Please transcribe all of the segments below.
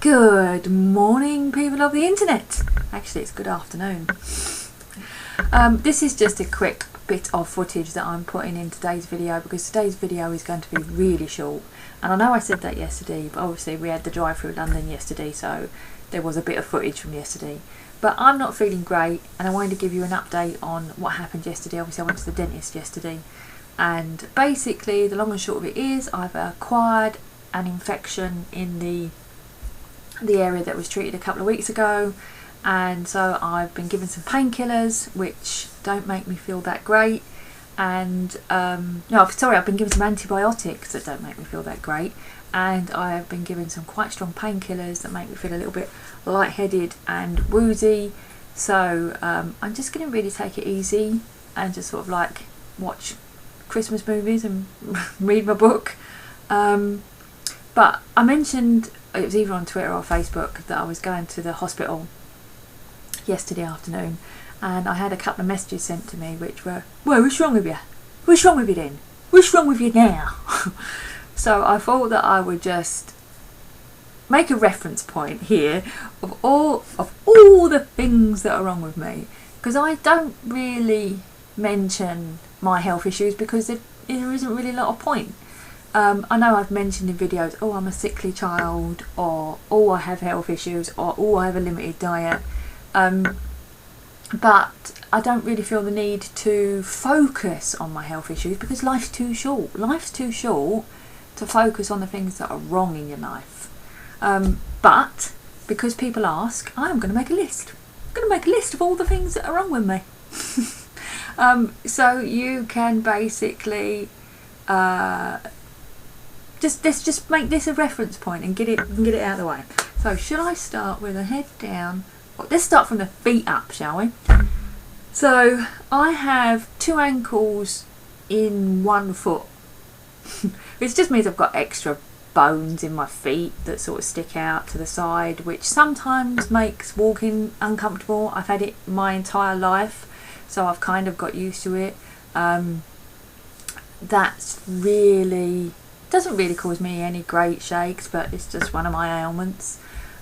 Good morning, people of the internet. Actually, it's good afternoon. This is just a quick bit of footage that I'm putting in today's video because today's video is going to be really short. And I know I said that yesterday, but obviously we had the drive through London yesterday, so there was a bit of footage from yesterday. But I'm not feeling great, and I wanted to give you an update on what happened yesterday. Obviously, I went to the dentist yesterday, and basically the long and short of it is I've acquired an infection in the area that was treated a couple of weeks ago, and so I've been given some painkillers which don't make me feel that great, and I've been given some antibiotics that don't make me feel that great, and I have been given some quite strong painkillers that make me feel a little bit lightheaded and woozy. So I'm just going to really take it easy and just sort of like watch Christmas movies and read my book. But I mentioned, it was either on Twitter or Facebook, that I was going to the hospital yesterday afternoon, and I had a couple of messages sent to me which were, "Well, what's wrong with you? What's wrong with you then? What's wrong with you now?" So I thought that I would just make a reference point here of all the things that are wrong with me, because I don't really mention my health issues because there isn't really a lot of point. I know I've mentioned in videos, oh, I'm a sickly child, or oh, I have health issues, or oh, I have a limited diet, but I don't really feel the need to focus on my health issues because life's too short. Life's too short to focus on the things that are wrong in your life. But because people ask, I'm going to make a list. I'm going to make a list of all the things that are wrong with me. So you can basically let's just make this a reference point and get it out of the way. So shall I start with a head down? Well, let's start from the feet up, shall we? So I have 2 ankles in 1 foot, which just means I've got extra bones in my feet that sort of stick out to the side, which sometimes makes walking uncomfortable. I've had it my entire life, so I've kind of got used to it. That's really doesn't really cause me any great shakes, but it's just one of my ailments.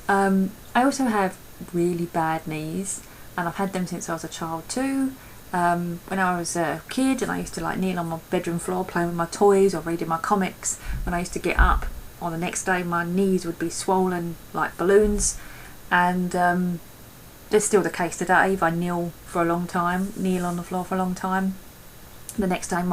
I also have really bad knees, and I've had them since I was a child too. When I was a kid and I used to like kneel on my bedroom floor playing with my toys or reading my comics, when I used to get up on the next day my knees would be swollen like balloons, and that's still the case today. If I kneel on the floor for a long time, the next day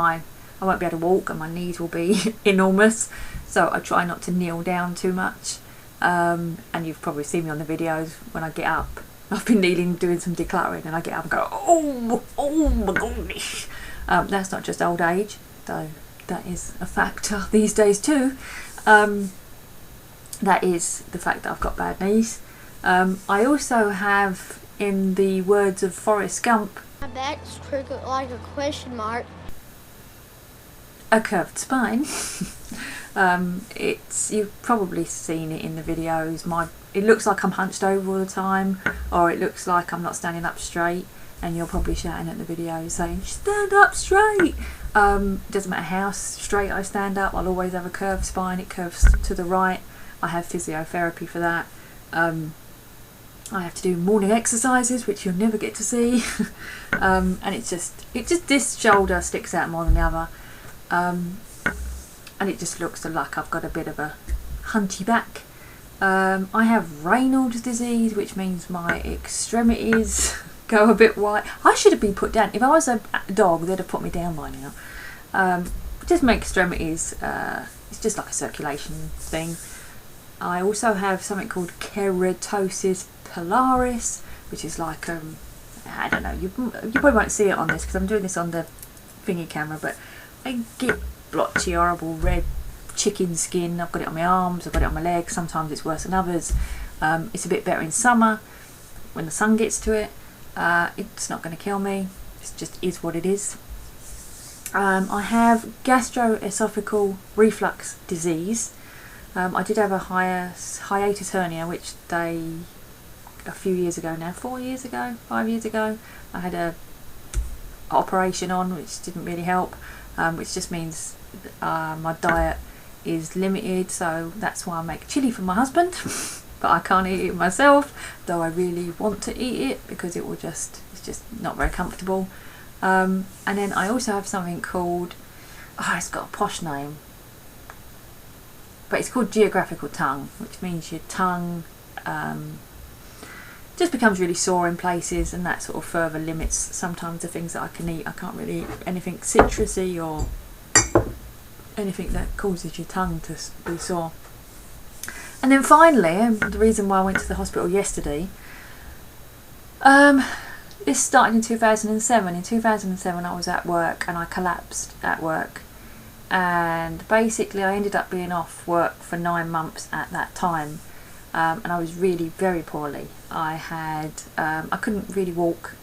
I won't be able to walk and my knees will be enormous, so I try not to kneel down too much. And you've probably seen me on the videos when I get up. I've been kneeling doing some decluttering and I get up and go, oh my goodness. That's not just old age, though that is a factor these days too. That is the fact that I've got bad knees. I also have, in the words of Forrest Gump, my back's crooked like a question mark. A curved spine. You've probably seen it in the videos. It looks like I'm hunched over all the time, or it looks like I'm not standing up straight, and you're probably shouting at the video saying, "Stand up straight!" It doesn't matter how straight I stand up, I'll always have a curved spine. It curves to the right. I have physiotherapy for that. I have to do morning exercises, which you'll never get to see. And it's just this shoulder sticks out more than the other. And it just looks like I've got a bit of a hunchy back. I have Raynaud's disease, which means my extremities go a bit wide. I should have been put down. If I was a dog, they'd have put me down by now. Just my extremities, it's just like a circulation thing. I also have something called keratosis pilaris, which is like, I don't know, you probably won't see it on this because I'm doing this on the thingy camera, but I get blotchy, horrible red chicken skin. I've got it on my arms, I've got it on my legs. Sometimes it's worse than others. It's a bit better in summer when the sun gets to it. It's not going to kill me. It just is what it is. I have gastroesophageal reflux disease. I did have a hiatus hernia, which a few years ago now, 5 years ago, I had a operation on, which didn't really help, which just means my diet is limited, so that's why I make chilli for my husband. but I can't eat it myself, though I really want to eat it because it's just not very comfortable. And then I also have something called, it's got a posh name, but it's called geographical tongue, which means your tongue just becomes really sore in places, and that sort of further limits sometimes the things that I can eat. I can't really eat anything citrusy or anything that causes your tongue to be sore. And then finally, the reason why I went to the hospital yesterday, this started in 2007. In 2007 I was at work and I collapsed at work, and basically I ended up being off work for 9 months at that time. And I was really very poorly. I couldn't really walk.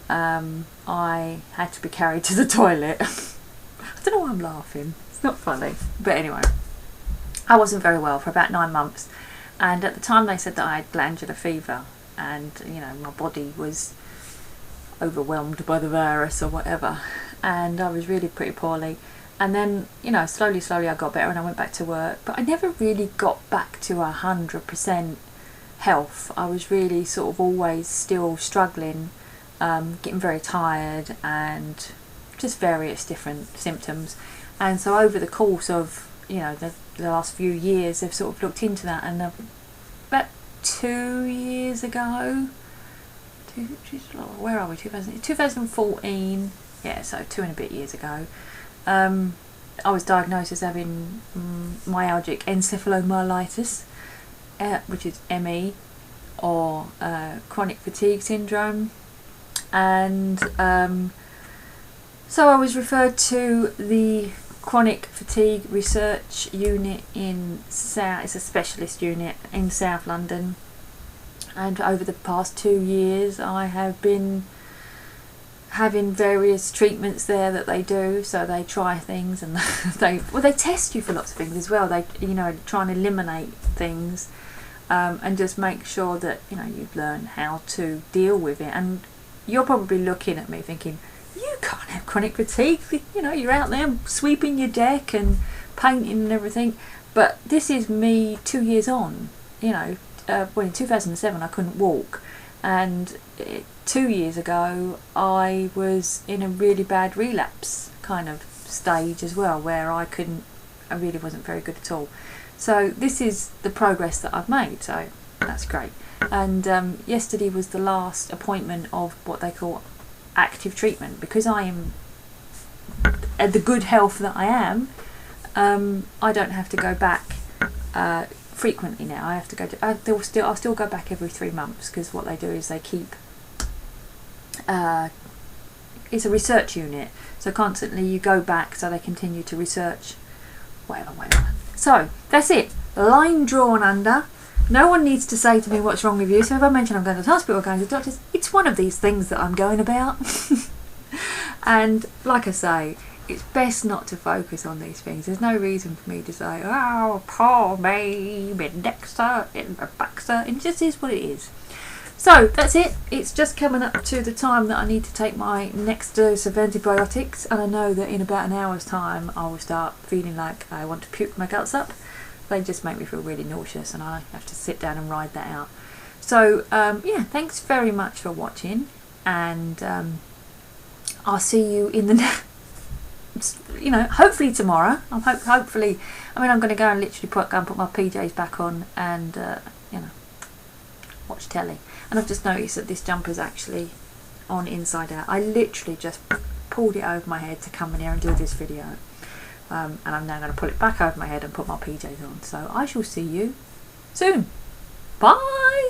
I had to be carried to the toilet. I don't know why I'm laughing. It's not funny. But anyway, I wasn't very well for about 9 months. And at the time they said that I had glandular fever, and my body was overwhelmed by the virus or whatever. And I was really pretty poorly. And then, slowly I got better and I went back to work. But I never really got back to 100% health. I was really sort of always still struggling, getting very tired and just various different symptoms. And so over the course of, the last few years, they've sort of looked into that. And about 2 years ago, where are we, 2014, yeah, so 2 and a bit years ago, I was diagnosed as having myalgic encephalomyelitis, which is ME, or chronic fatigue syndrome. And so I was referred to the chronic fatigue research unit it's a specialist unit in South London. And over the past 2 years I have been having various treatments there that they do. So they try things, and they test you for lots of things as well. They try and eliminate things, and just make sure that you've learned how to deal with it. And you're probably looking at me thinking, you can't have chronic fatigue, you're out there sweeping your deck and painting and everything. But this is me 2 years on. Well, in 2007 I couldn't walk, and 2 years ago I was in a really bad relapse kind of stage as well, where I really wasn't very good at all. So this is the progress that I've made, so that's great. And yesterday was the last appointment of what they call active treatment. Because I am at the good health that I am, I don't have to go back frequently now. I have to go I'll still go back every 3 months, because what they do is they keep it's a research unit, so constantly you go back, so they continue to research whatever. So that's it, line drawn under. No one needs to say to me what's wrong with you. So if I mention I'm going to the hospital, going to the doctors, it's one of these things that I'm going about. And like I say, it's best not to focus on these things. There's no reason for me to say, oh, poor me, my neck's hurting, my back's hurting. It just is what it is. So that's it. It's just coming up to the time that I need to take my next dose of antibiotics, and I know that in about an hour's time I will start feeling like I want to puke my guts up. They just make me feel really nauseous, and I have to sit down and ride that out. So yeah, thanks very much for watching, and I'll see you in the hopefully tomorrow. Hopefully, I'm going to go and literally go and put my PJs back on and watch telly. And I've just noticed that this jumper's actually on inside out. I literally just pulled it over my head to come in here and do this video. And I'm now going to pull it back over my head and put my PJs on. So I shall see you soon. Bye!